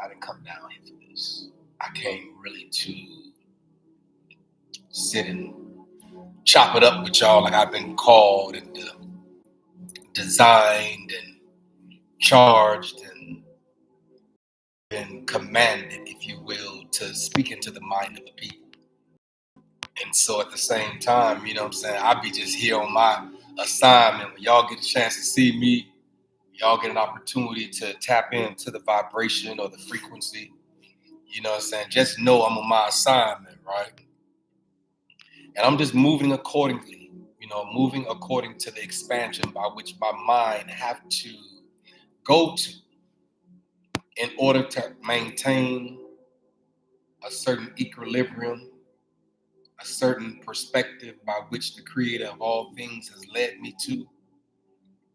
I didn't come down here for this. I came really to sit and chop it up with y'all like I've been called and designed and charged and been commanded, if you will, to speak into the mind of the people. And so at the same time, you know what I'm saying, I'll be just here on my assignment. When y'all get a chance to see me, y'all get an opportunity to tap into the vibration or the frequency. You know what I'm saying? Just know I'm on my assignment, right? And I'm just moving accordingly, moving according to the expansion by which my mind have to go to in order to maintain a certain equilibrium, a certain perspective by which the creator of all things has led me to.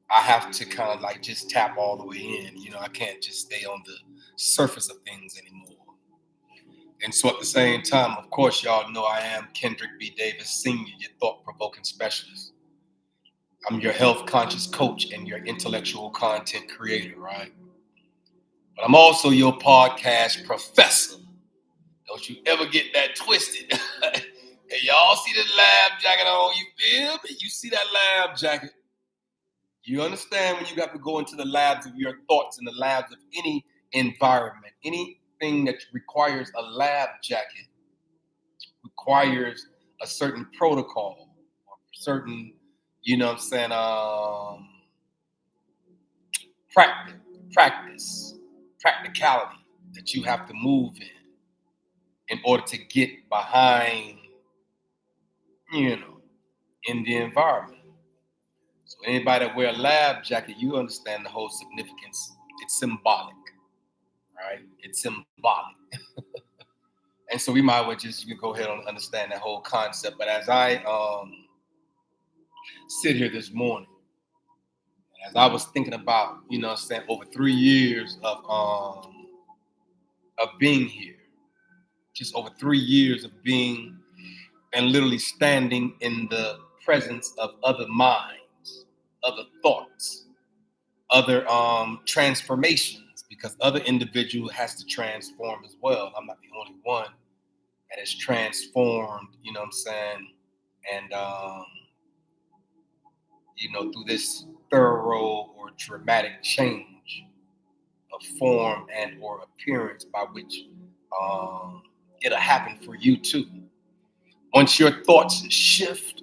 I have to kind of like just tap all the way in. I can't just stay on the surface of things anymore. And so at the same time, of course, y'all know I am Kendrick B. Davis, Sr., your thought-provoking specialist. I'm your health conscious coach and your intellectual content creator, right? But I'm also your podcast professor. Don't you ever get that twisted. Hey, y'all see the lab jacket on, you feel me? You see that lab jacket. You understand when you got to go into the labs of your thoughts and the labs of any environment, anything that requires a lab jacket requires a certain protocol, or certain, practicality that you have to move in order to get behind, in the environment. So anybody that wear a lab jacket, you understand the whole significance. It's symbolic, right? It's symbolic. And so we might as well just go ahead and understand that whole concept. But as I sit here this morning, as I was thinking about, over 3 years of being here, just over 3 years of being and literally standing in the presence of other minds, other thoughts, other transformations, because other individual has to transform as well. I'm not the only one that has transformed, and through this thorough or dramatic change of form and or appearance by which it'll happen for you too. Once your thoughts shift,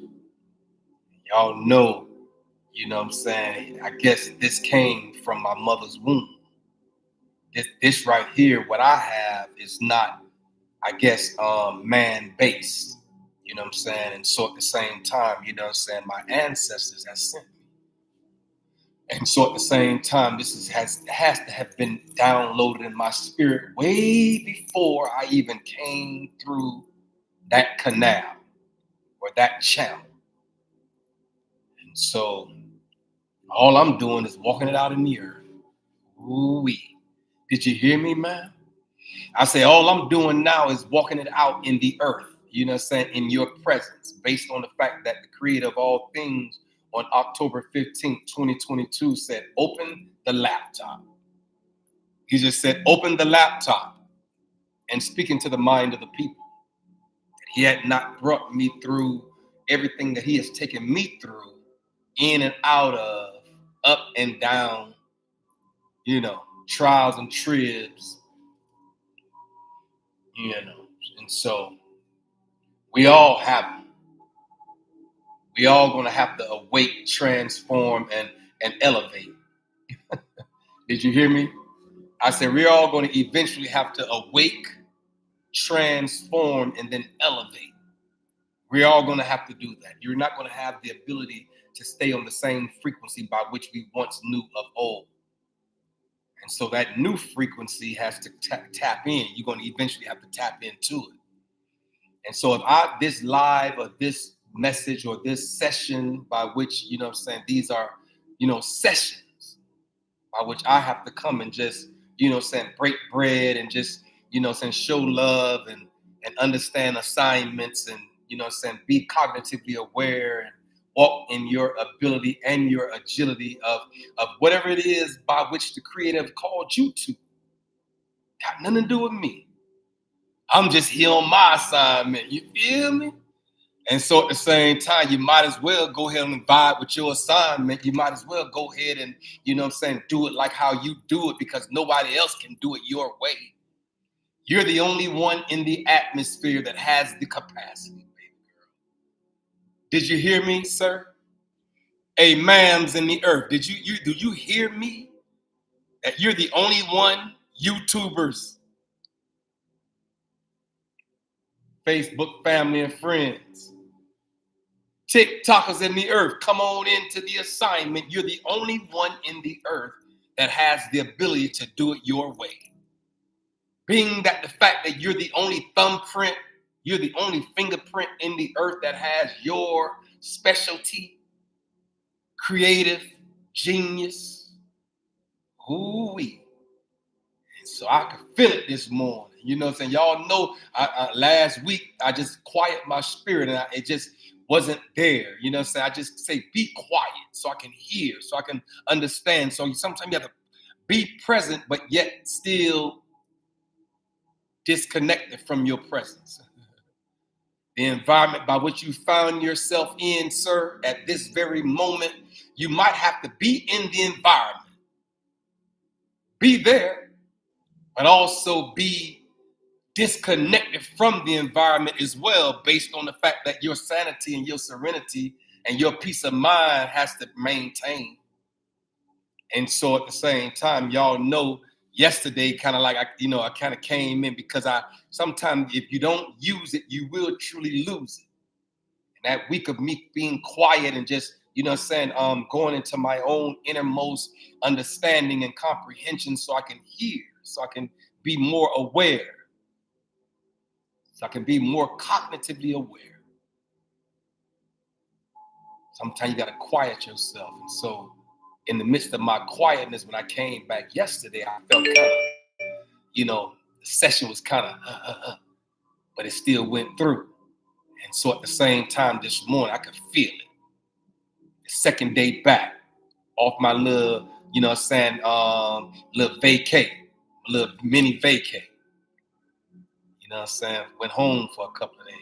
y'all know, I guess this came from my mother's womb. This right here, what I have is not, I guess, man-based, and so at the same time, my ancestors have sent me. And so at the same time, this has to have been downloaded in my spirit way before I even came through that canal or that channel. And so all I'm doing is walking it out in the earth. Ooh-wee. Did you hear me, man? I say all I'm doing now is walking it out in the earth, in your presence, based on the fact that the creator of all things on October 15th, 2022 said, open the laptop. He just said, open the laptop, and speaking to the mind of the people. He had not brought me through everything that he has taken me through, in and out of, up and down, trials and tribs, and so we all have them. We all gonna have to awake, transform, and elevate. Did you hear me? I said we're all going to eventually have to awake, transform, and then elevate. We're all going to have to do that. You're not going to have the ability to stay on the same frequency by which we once knew of old. And so that new frequency has to tap in. You're going to eventually have to tap into it. And so if this live or this message or this session by which, these are, sessions by which I have to come and just, break bread and just, show love and understand assignments and, be cognitively aware and walk in your ability and your agility of whatever it is by which the creative called you to. got nothing to do with me. I'm just here on my assignment. You feel me? And so at the same time, you might as well go ahead and vibe with your assignment. You might as well go ahead and, do it like how you do it, because nobody else can do it your way. You're the only one in the atmosphere that has the capacity, baby girl. Did you hear me, sir? Hey, ma'ams in the earth, do you hear me? That you're the only one, YouTubers, Facebook family and friends, TikTokers in the earth, come on into the assignment. You're the only one in the earth that has the ability to do it your way. Being that the fact that you're the only thumbprint, you're the only fingerprint in the earth that has your specialty, creative, genius, hoo-wee. So I could feel it this morning. You know what I'm saying? Y'all know last week I just quiet my spirit, and it just wasn't there. You know what I'm saying? I just say, be quiet so I can hear, so I can understand. So sometimes you have to be present, but yet still disconnected from your presence. The environment by which you found yourself in, sir, at this very moment, you might have to be in the environment. Be there, but also be disconnected from the environment as well, based on the fact that your sanity and your serenity and your peace of mind has to maintain. And so at the same time, y'all know yesterday kind of like I kind of came in because sometimes if you don't use it, you will truly lose it. And that week of me being quiet and just going into my own innermost understanding and comprehension, so I can hear, so I can be more aware, so I can be more cognitively aware. Sometimes you got to quiet yourself. And so in the midst of my quietness, when I came back yesterday, I felt kind of, the session was kind of, but it still went through. And so at the same time this morning, I could feel it. The second day back off my little, little vacay, little mini vacay. Went home for a couple of days.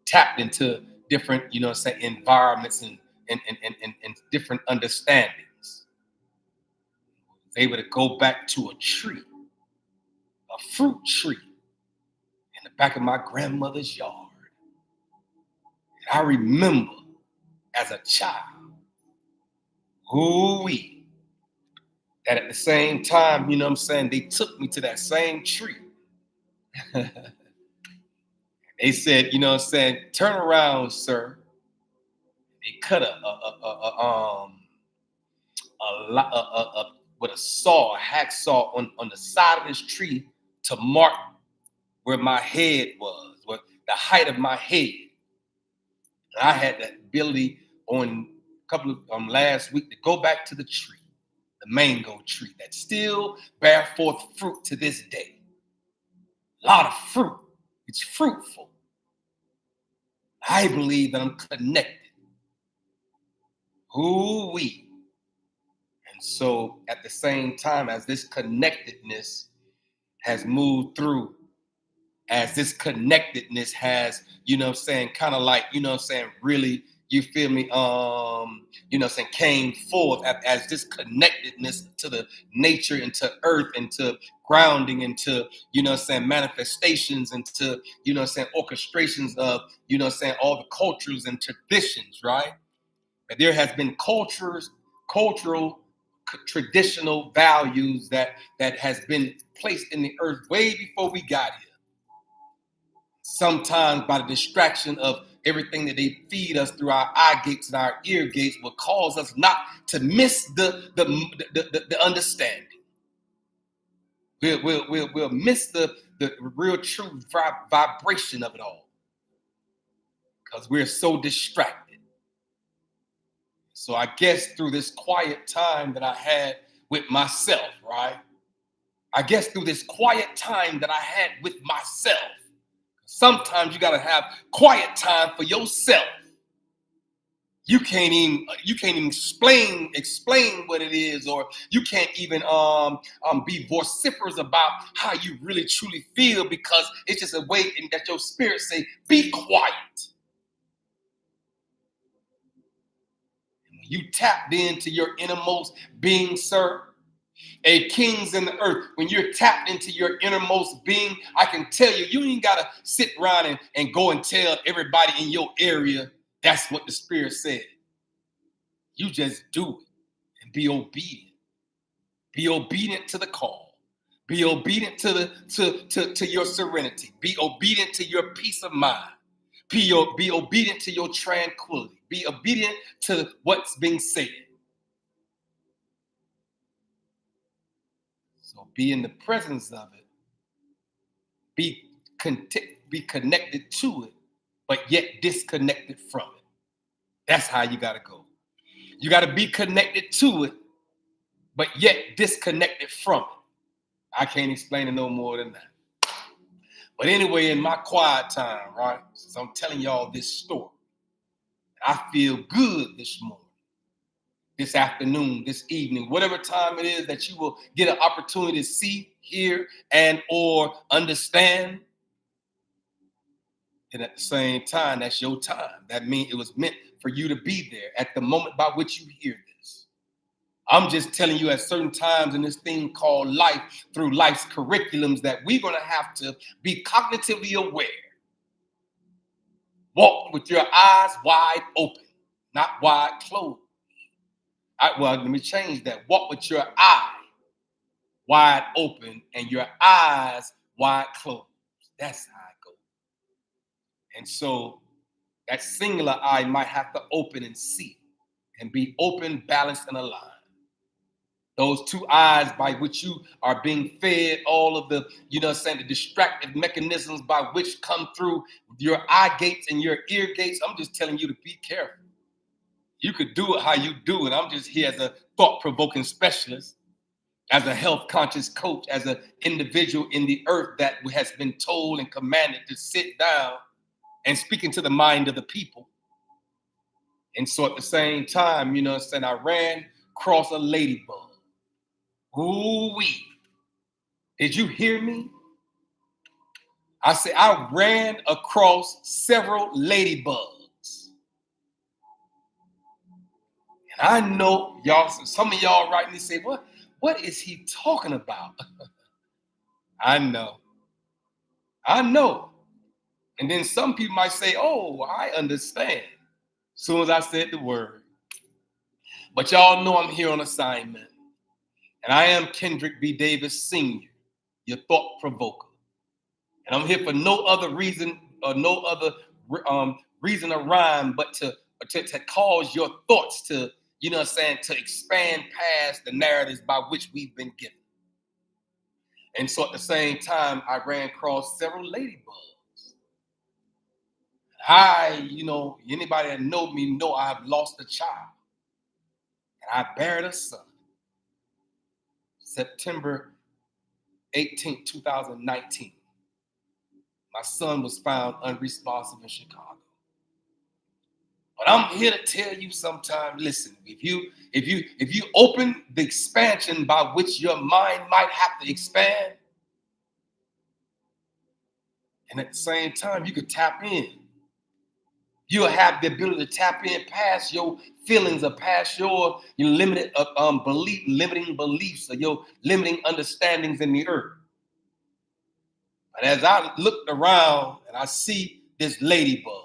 Tapped into different, environments and different understandings. Was able to go back to a tree, a fruit tree, in the back of my grandmother's yard. And I remember as a child, that at the same time, they took me to that same tree. They said, turn around, sir. They cut with a hacksaw on the side of this tree to mark where my head was, what the height of my head. And I had that ability on a couple of last week to go back to the tree, the mango tree that still bear forth fruit to this day. A lot of fruit. It's fruitful. I believe that I'm connected. Ooh-wee. And so at the same time, as this connectedness has moved through, as this connectedness has, kind of like, really, you feel me, came forth as this connectedness to the nature and to earth and to grounding and to, manifestations and to, orchestrations of, all the cultures and traditions, right? But there has been cultural, traditional values that has been placed in the earth way before we got here. Sometimes by the distraction of everything that they feed us through our eye gates and our ear gates will cause us not to miss the understanding. We'll miss the real true vibration of it all because we're so distracted. So I guess through this quiet time that I had with myself, right? I guess through this quiet time that I had with myself, sometimes you got to have quiet time for yourself. You can't even explain what it is, or you can't even be vociferous about how you really truly feel, because it's just a way in that your spirit say, be quiet. When you tapped into your innermost being, sir, a kings in the earth, when you're tapped into your innermost being, I can tell you, you ain't gotta sit around and go and tell everybody in your area that's what the spirit said. You just do it and be obedient. Be obedient to the call. Be obedient to to your serenity. Be obedient to your peace of mind. Be obedient to your tranquility. Be obedient to what's being said. So be in the presence of it. Be be connected to it, but yet disconnected from it. That's how you got to go. You got to be connected to it, but yet disconnected from it. I can't explain it no more than that. But anyway, in my quiet time, right, since I'm telling y'all this story, I feel good this morning, this afternoon, this evening, whatever time it is that you will get an opportunity to see, hear, and or understand. And at the same time, that's your time. That means it was meant for you to be there at the moment by which you hear this. I'm just telling you at certain times in this thing called life, through life's curriculums, that we're going to have to be cognitively aware. Walk with your eyes wide open, not wide closed. Well, let me change that. Walk with your eye wide open and your eyes wide closed. That's how it goes. And so that singular eye might have to open and see and be open, balanced, and aligned. Those two eyes by which you are being fed all of the, the distractive mechanisms by which come through your eye gates and your ear gates. I'm just telling you to be careful. You could do it how you do it. I'm just here as a thought-provoking specialist, as a health-conscious coach, as an individual in the earth that has been told and commanded to sit down and speak into the mind of the people. And so at the same time, I ran across a ladybug. Ooh-wee. Did you hear me? I said I ran across several ladybugs. And I know y'all, some of y'all right now say, what is he talking about? I know. And then some people might say, oh, I understand. As soon as I said the word. But y'all know I'm here on assignment. And I am Kendrick B. Davis Sr., your thought provoker. And I'm here for no other reason or no other reason or rhyme but to cause your thoughts to, to expand past the narratives by which we've been given. And so at the same time, I ran across several ladybugs. Anybody that know me know I have lost a child. And I buried a son. September 18th, 2019. My son was found unresponsive in Chicago. But I'm here to tell you sometime, listen, if you open the expansion by which your mind might have to expand, and at the same time, you could tap in. You'll have the ability to tap in past your feelings or past your limited limiting beliefs or your limiting understandings in the earth. But as I looked around and I see this ladybug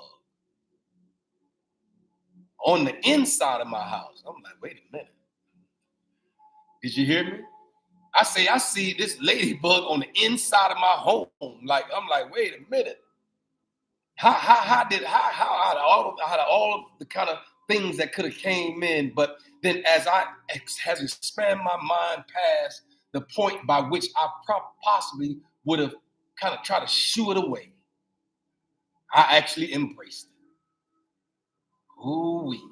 on the inside of my house, I'm like, wait a minute. Did you hear me? I see this ladybug on the inside of my home. I'm like, wait a minute. How did all of the kind of things that could have came in, but then as I has expanded my mind past the point by which I possibly would have kind of tried to shoo it away, I actually embraced it. Ooh-wee.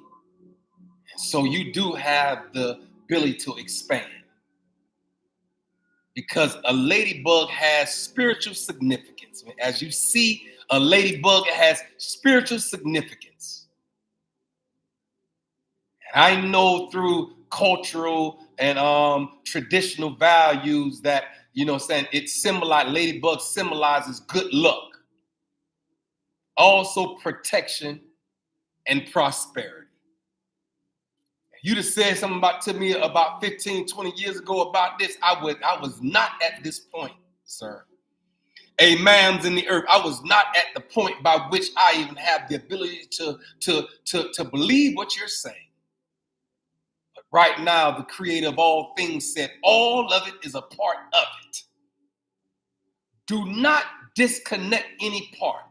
And so you do have the ability to expand. Because a ladybug has spiritual significance. As you see a ladybug, it has spiritual significance. I know through cultural and traditional values that, saying it symbolize ladybug symbolizes good luck, also protection and prosperity. You just said something to me about 15, 20 years ago about this. I was not at this point, sir. A man's in the earth. I was not at the point by which I even have the ability to believe what you're saying. But right now, the creator of all things said all of it is a part of it. Do not disconnect any part.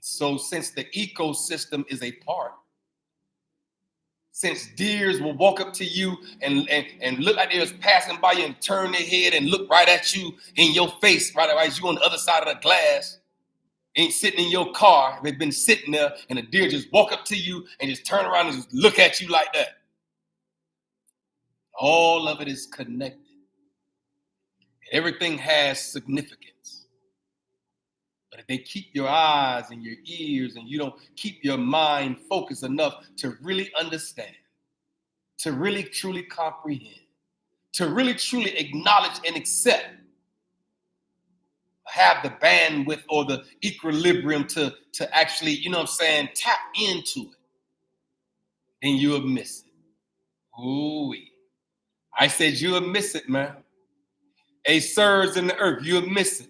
So since the ecosystem is a part, since deers will walk up to you and look like they're passing by you and turn their head and look right at you in your face, right as you on the other side of the glass, ain't sitting in your car, they've been sitting there, and a deer just walk up to you and just turn around and just look at you like that. All of it is connected. Everything has significance. But if they keep your eyes and your ears and you don't keep your mind focused enough to really understand, to really truly comprehend, to really truly acknowledge and accept, have the bandwidth or the equilibrium to actually, tap into it, then you'll miss it. Ooh-wee. I said you'll miss it, man. A surge in the earth, you'll miss it.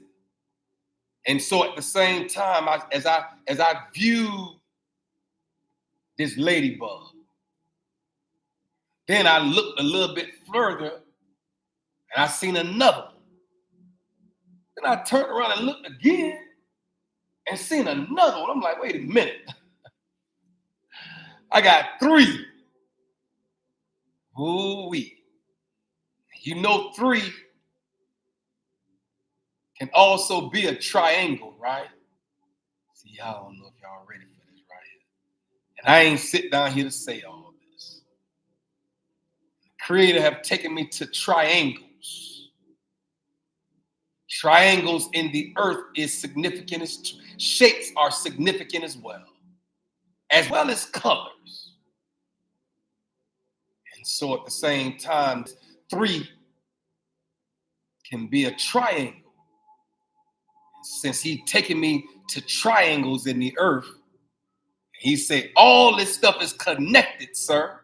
And so at the same time, as I view this ladybug, then I looked a little bit further and I seen another one. Then I turned around and looked again and seen another one. I'm like, wait a minute. I got 3. Ooh-wee. 3 can also be a triangle, right? See, y'all don't know if y'all ready for this right here. And I ain't sit down here to say all this. The creator have taken me to triangles. Triangles in the earth is significant. Shapes are significant as well as colors. And so at the same time, 3 can be a triangle. Since he's taken me to triangles in the earth, he said all this stuff is connected, sir.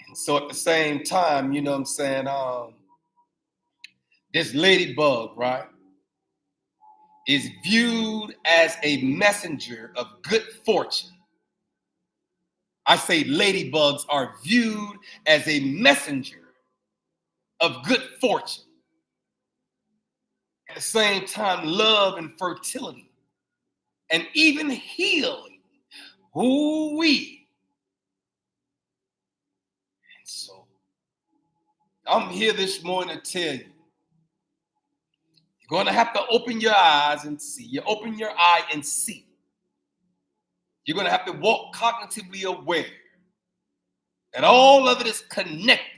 And so at the same time, this ladybug, right, is viewed as a messenger of good fortune. I say ladybugs are viewed as a messenger of good fortune. At the same time, love and fertility and even healing. Ooh-wee. And so I'm here this morning to tell you, you're going to have to open your eyes and see. You open your eye and see. You're going to have to walk cognitively aware that all of it is connected.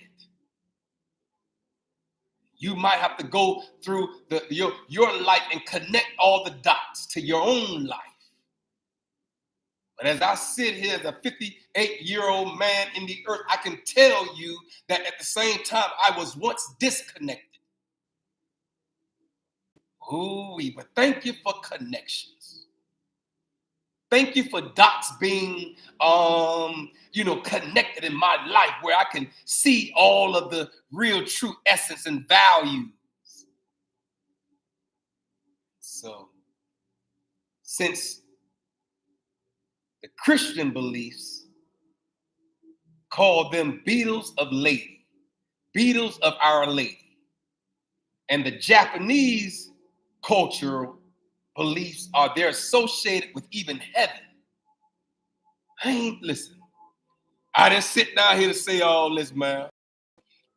You might have to go through your life and connect all the dots to your own life. But as I sit here as a 58-year-old man in the earth, I can tell you that at the same time, I was once disconnected. Ooh-wee, but thank you for connections. Thank you for dots being, connected in my life where I can see all of the real true essence and values. So, since the Christian beliefs call them beetles of Lady, beetles of Our Lady, and the Japanese cultural beliefs they're associated with even heaven. Listen, I didn't sit down here to say all this, man.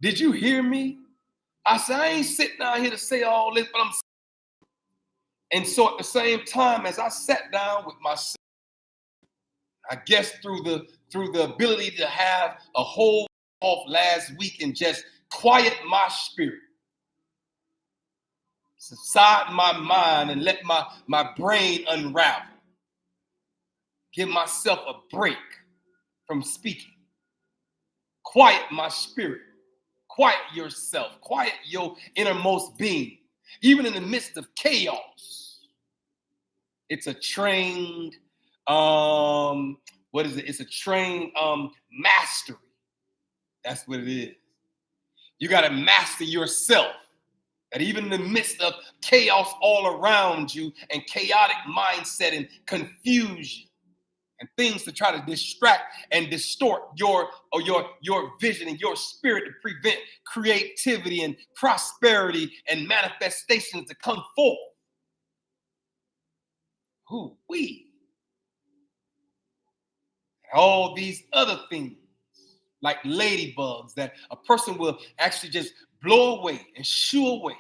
Did you hear me? I said, I ain't sitting down here to say all this, but and so at the same time, as I sat down with myself, I guess through the ability to have a whole off last week and just quiet my spirit, subside my mind and let my brain unravel. give myself a break from speaking. Quiet my spirit. Quiet yourself. Quiet your innermost being. Even in the midst of chaos, it's a trained, what is it? It's a trained mastery. That's what it is. You got to master yourself. That even in the midst of chaos all around you and chaotic mindset and confusion and things to try to distract and distort your vision and your spirit to prevent creativity and prosperity and manifestations to come forth. Who we? All these other things like ladybugs that a person will actually just blow away and shoo away.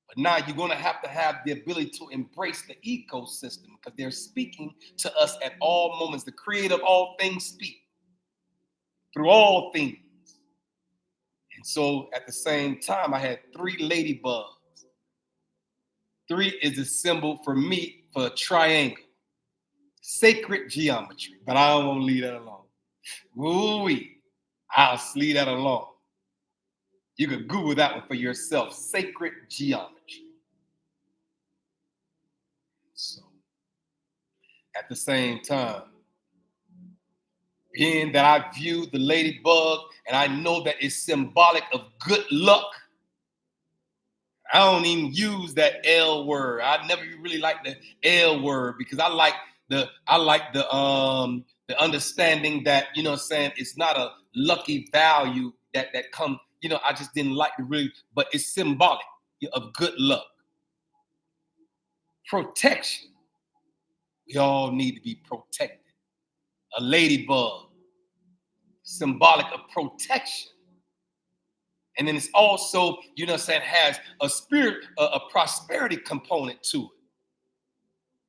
But now you're going to have the ability to embrace the ecosystem because they're speaking to us at all moments. The creator of all things speak through all things. And so at the same time, I had 3 ladybugs. 3 is a symbol for me for a triangle. Sacred geometry. But I don't want to leave that alone. Woo-wee. I'll leave that alone. You could Google that one for yourself. Sacred geometry. So, at the same time, being that I view the ladybug and I know that it's symbolic of good luck, I don't even use that L word. I never really like the L word because I like the understanding that, you know what I'm saying, it's not a lucky value that comes, you know, I just didn't like to really, but it's symbolic of good luck. Protection. We all need to be protected. A ladybug, symbolic of protection. And then it's also, you know what I'm saying, has a spirit, a prosperity component to it.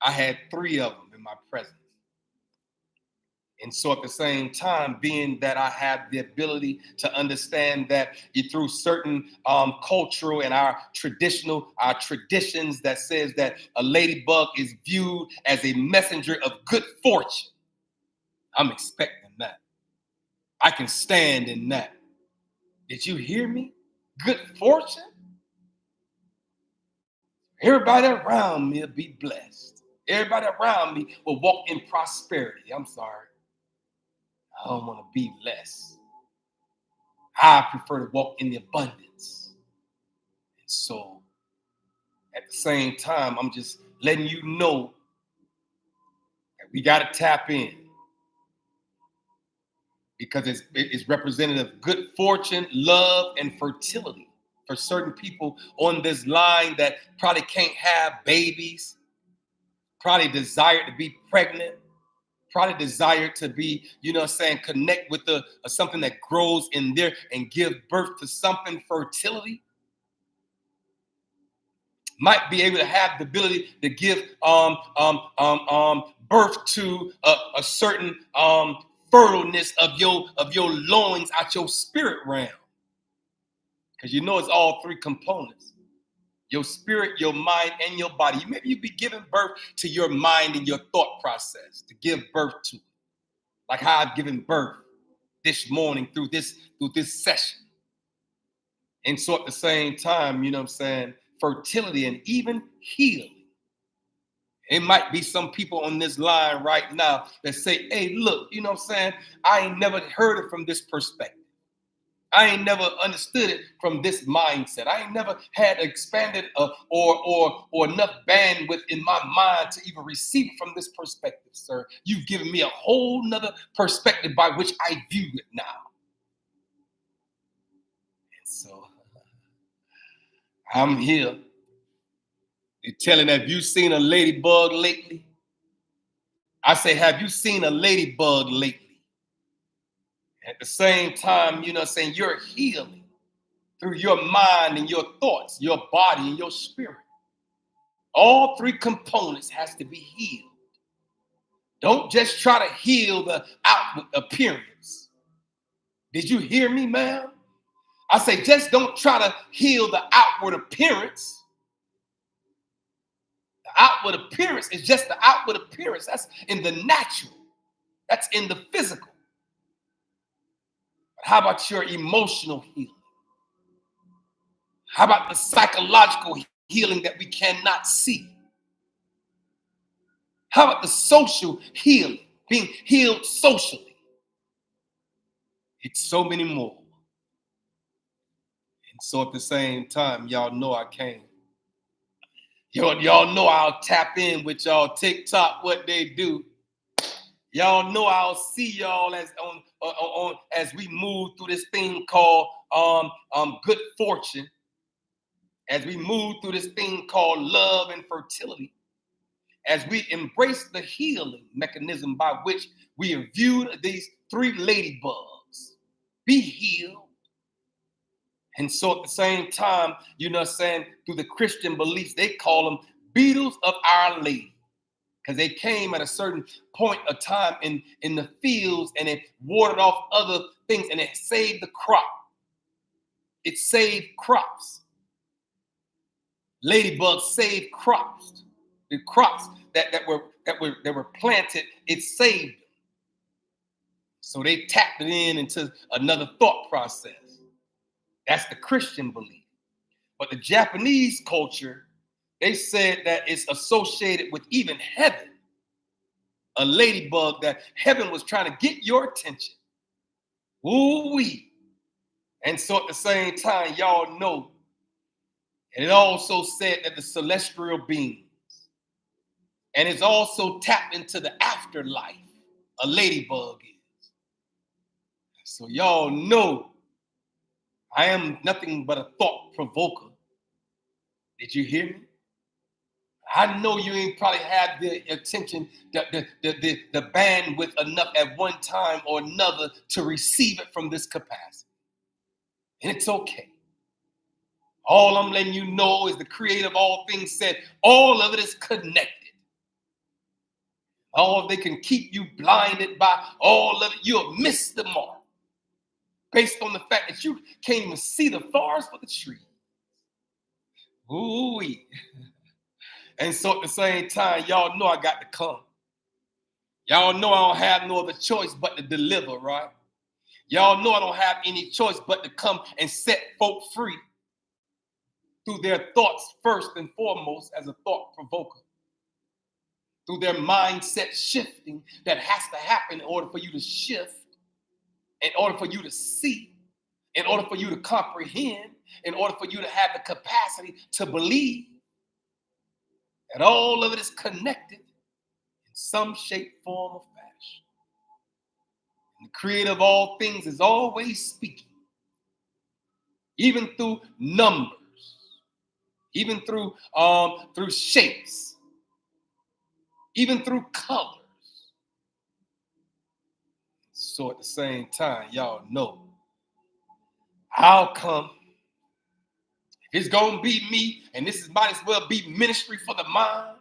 I had 3 of them in my presence. And so at the same time, being that I have the ability to understand that through certain cultural and our traditions that says that a ladybug is viewed as a messenger of good fortune. I'm expecting that. I can stand in that. Did you hear me? Good fortune? Everybody around me will be blessed. Everybody around me will walk in prosperity. I'm sorry. I don't want to be less. I prefer to walk in the abundance. And so, at the same time, I'm just letting you know that we got to tap in because it's representative of good fortune, love, and fertility for certain people on this line that probably can't have babies, probably desire to be pregnant, probably desire to be, you know what I'm saying, connect with something that grows in there and give birth to something, fertility. Might be able to have the ability to give birth to a certain fertileness of your loins at your spirit realm. Because you know it's all 3 components. Your spirit, your mind, and your body. Maybe you be giving birth to your mind and your thought process to give birth to it. Like how I've given birth this morning through this session. And so at the same time, you know what I'm saying, fertility and even healing. It might be some people on this line right now that say, hey, look, you know what I'm saying, I ain't never heard it from this perspective. I ain't never understood it from this mindset. I ain't never had expanded or enough bandwidth in my mind to even receive it from this perspective, sir. You've given me a whole nother perspective by which I view it now. And so I'm here. They're telling, have you seen a ladybug lately? I say, have you seen a ladybug lately? At the same time, you know what I'm saying, you're healing through your mind and your thoughts, your body and your spirit. All 3 components has to be healed. Don't just try to heal the outward appearance. Did you hear me, ma'am? I say, just don't try to heal the outward appearance. The Outward appearance is just the outward appearance. That's in the natural. That's in the physical. But how about your emotional healing? How about the psychological healing that we cannot see? How about the social healing, being healed socially? It's so many more. And so at the same time, y'all know I came. Y'all know I'll tap in with y'all TikTok, what they do. Y'all know I'll see y'all as on as we move through this thing called good fortune, as we move through this thing called love and fertility, as we embrace the healing mechanism by which we have viewed these three ladybugs be healed. And so at the same time, you know what I'm saying, through the Christian beliefs, they call them beetles of Our Lady, because they came at a certain point of time in the fields and it watered off other things and it saved the crop. It saved crops. Ladybugs saved crops. The crops that were planted, it saved them. So they tapped it into another thought process. That's the Christian belief. But the Japanese culture, they said that it's associated with even heaven. A ladybug, that heaven was trying to get your attention. Ooh-wee. And so at the same time, y'all know, and it also said that the celestial beings, and it's also tapped into the afterlife, a ladybug is. So y'all know I am nothing but a thought provoker. Did you hear me? I know you ain't probably had the attention, the bandwidth enough at one time or another to receive it from this capacity. And it's okay. All I'm letting you know is the creator of all things said all of it is connected. All they can keep you blinded by all of it, you'll miss the mark. Based on the fact that you can't even see the forest for the trees. Ooh-wee. And so at the same time, y'all know I got to come. Y'all know I don't have no other choice but to deliver, right? Y'all know I don't have any choice but to come and set folk free through their thoughts first and foremost as a thought provoker. Through their mindset shifting that has to happen in order for you to shift, in order for you to see, in order for you to comprehend, in order for you to have the capacity to believe that all of it is connected in some shape, form, or fashion. And the creator of all things is always speaking, even through numbers, even through shapes, even through colors. So at the same time, y'all know, I'll come. If it's going to be me, and this might as well be ministry for the mind.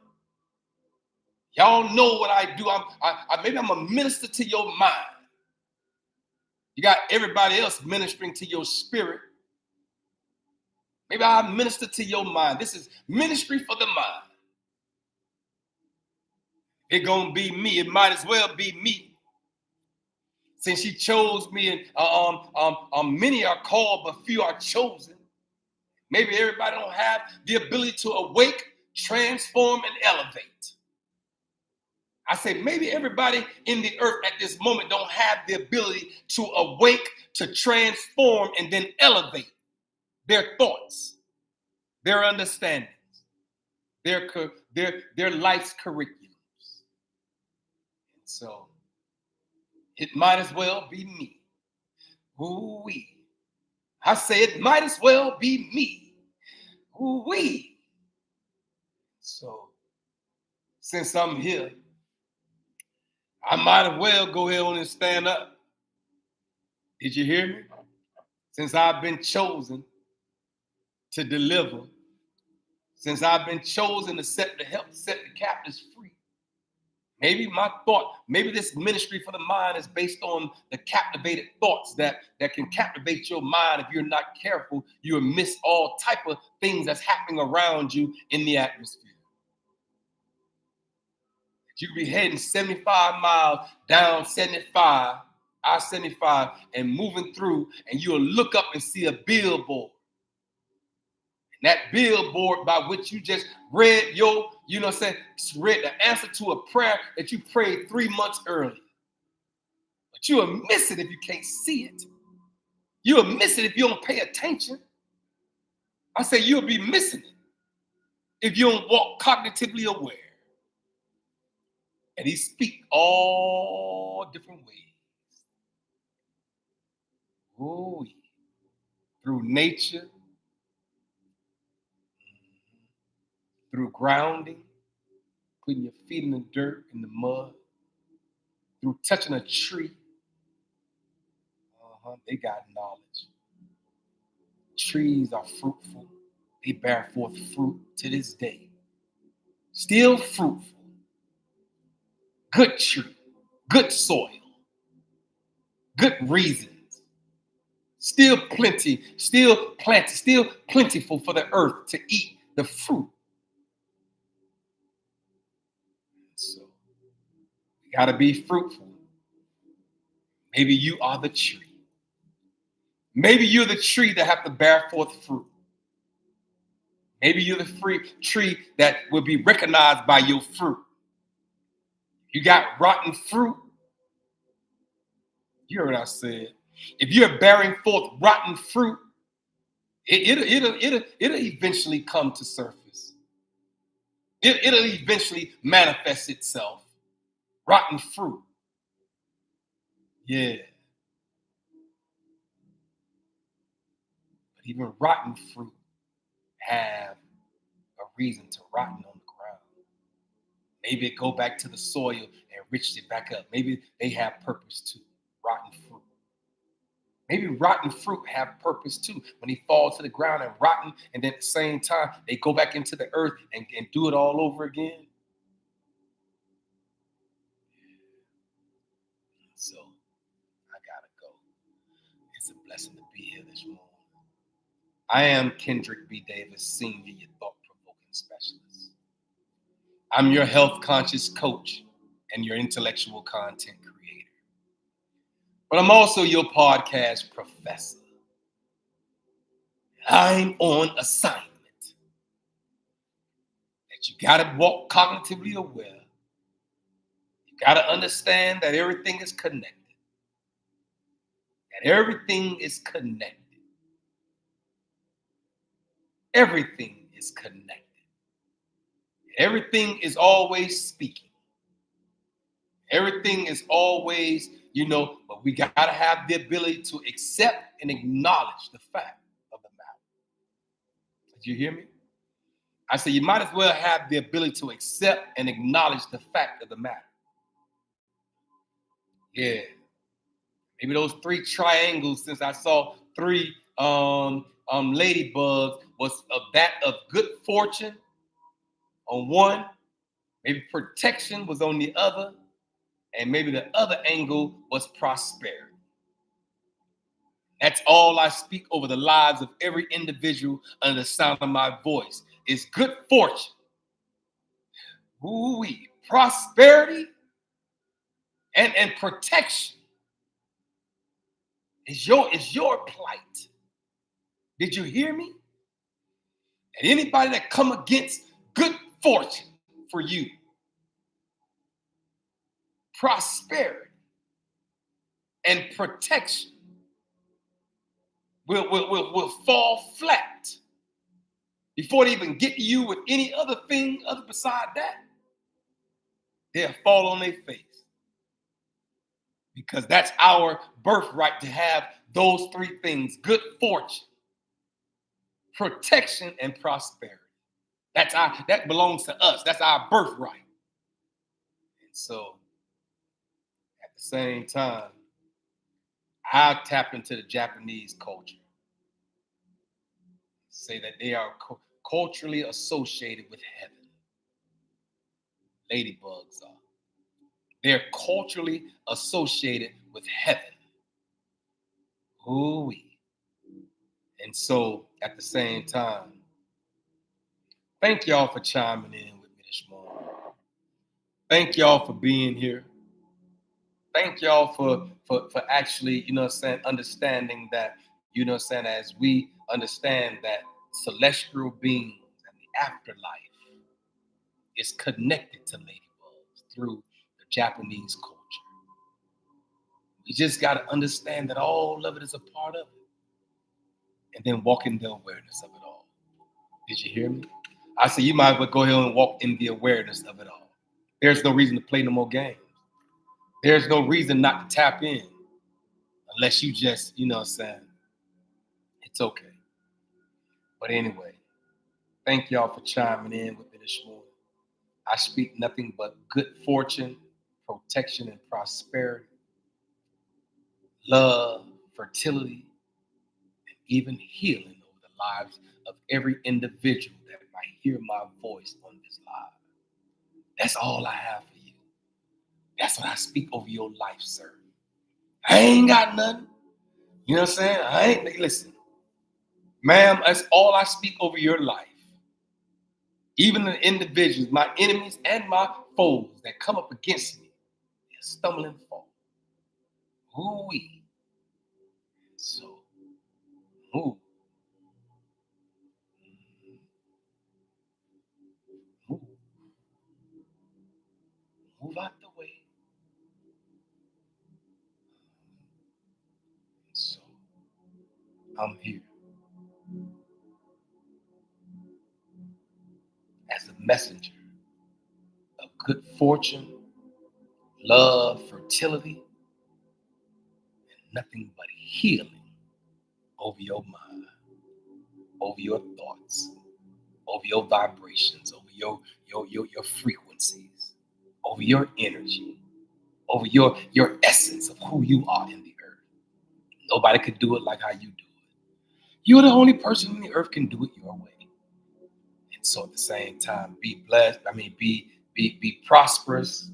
Y'all know what I do. Maybe I'm a minister to your mind. You got everybody else ministering to your spirit. Maybe I minister to your mind. This is ministry for the mind. It's going to be me. It might as well be me. Since she chose me, and many are called, but few are chosen. Maybe everybody don't have the ability to awake, transform, and elevate. I say maybe everybody in the earth at this moment don't have the ability to awake, to transform, and then elevate their thoughts, their understandings, their life's curriculums. And so it might as well be me. Ooh-wee. I say it might as well be me. Ooh-wee. So since I'm here, I might as well go ahead on and stand up. Did you hear me? Since I've been chosen to deliver, since I've been chosen to help set the captives free. Maybe my thought, maybe this ministry for the mind is based on the captivated thoughts that can captivate your mind. If you're not careful, you'll miss all type of things that's happening around you in the atmosphere. You could be heading 75 miles down 75, I-75, and moving through, and you'll look up and see a billboard. And that billboard by which you just read read the answer to a prayer that you prayed 3 months earlier. But you'll miss it if you can't see it. You'll miss it if you don't pay attention. I say you'll be missing it if you don't walk cognitively aware. And he speaks all different ways. Oh, yeah. Through nature, through grounding, putting your feet in the dirt, in the mud, through touching a tree. They got knowledge. Trees are fruitful. They bear forth fruit to this day. Still fruitful. Good tree. Good soil. Good reasons. Still plenty. Still planted. Still plentiful for the earth to eat the fruit. So we got to be fruitful. Maybe you are the tree. Maybe you're the tree that have to bear forth fruit. Maybe you're the tree that will be recognized by your fruit. You got rotten fruit. You heard what I said. If you're bearing forth rotten fruit, it'll eventually come to surface. It'll eventually manifest itself. Rotten fruit. Yeah. But even rotten fruit have a reason to rotten on the ground. Maybe it go back to the soil and enrich it back up. Maybe they have purpose too. Rotten fruit. Maybe rotten fruit have purpose too. When they fall to the ground and rotten, and then at the same time, they go back into the earth and do it all over again. So, I gotta go. It's a blessing to be here this morning. I am Kendrick B. Davis, Senior, your thought-provoking specialist. I'm your health-conscious coach and your intellectual content creator. But I'm also your podcast professor. I'm on assignment. That you got to walk cognitively aware. You got to understand that everything is connected. That everything is connected. Everything is connected. Everything is always speaking. Everything is always, but we got to have the ability to accept and acknowledge the fact of the matter. Did you hear me? I said you might as well have the ability to accept and acknowledge the fact of the matter. Yeah. Maybe those 3 triangles, since I saw 3 ladybugs, was of that of good fortune on one, maybe protection was on the other, and maybe the other angle was prosperity. That's all I speak over the lives of every individual under the sound of my voice is good fortune. Ooh-wee. Prosperity and protection is your plight. Did you hear me? And anybody that come against good fortune for you, prosperity and protection will fall flat before they even get to you with any other thing other beside that. They'll fall on their face. Because that's our birthright to have those 3 things: good fortune, protection, and prosperity. That belongs to us. That's our birthright. And so, at the same time, I tap into the Japanese culture. Say that they are culturally associated with heaven. Ladybugs are. They're culturally associated with heaven. Ooh-wee. And so, at the same time, thank y'all for chiming in with me this morning. Thank y'all for being here. Thank y'all for actually, understanding that, as we understand that celestial beings and the afterlife is connected to ladybugs through the Japanese culture. We just got to understand that all of it is a part of it, and then walk in the awareness of it all. Did you hear me? I said you might as well go ahead and walk in the awareness of it all. There's no reason to play no more games. There's no reason not to tap in unless you just, it's okay. But anyway, thank y'all for chiming in with me this morning. I speak nothing but good fortune, protection, and prosperity, love, fertility, and even healing over the lives of every individual that might hear my voice on this live. That's all I have for you. That's what I speak over your life, sir. I ain't got nothing. You know what I'm saying? I ain't, listen, ma'am, that's all I speak over your life. Even the individuals, my enemies and my foes that come up against me, they're stumbling fall. Ooh-wee. So, move, move, move out the way. So, I'm here as a messenger of good fortune, love, fertility, and nothing but healing over your mind, over your thoughts, over your vibrations, over your frequencies, over your energy, over your essence of who you are in the earth. Nobody could do it like how you do it. You're the only person on the earth can do it your way. And so at the same time, be blessed. Be prosperous.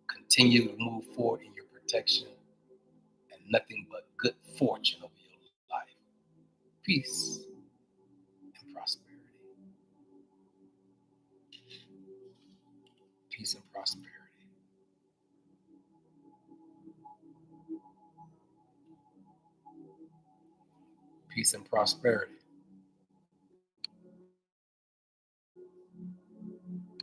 Continue to move forward in your protection and nothing but good fortune over your life. Peace and prosperity. Peace and prosperity. Peace and prosperity.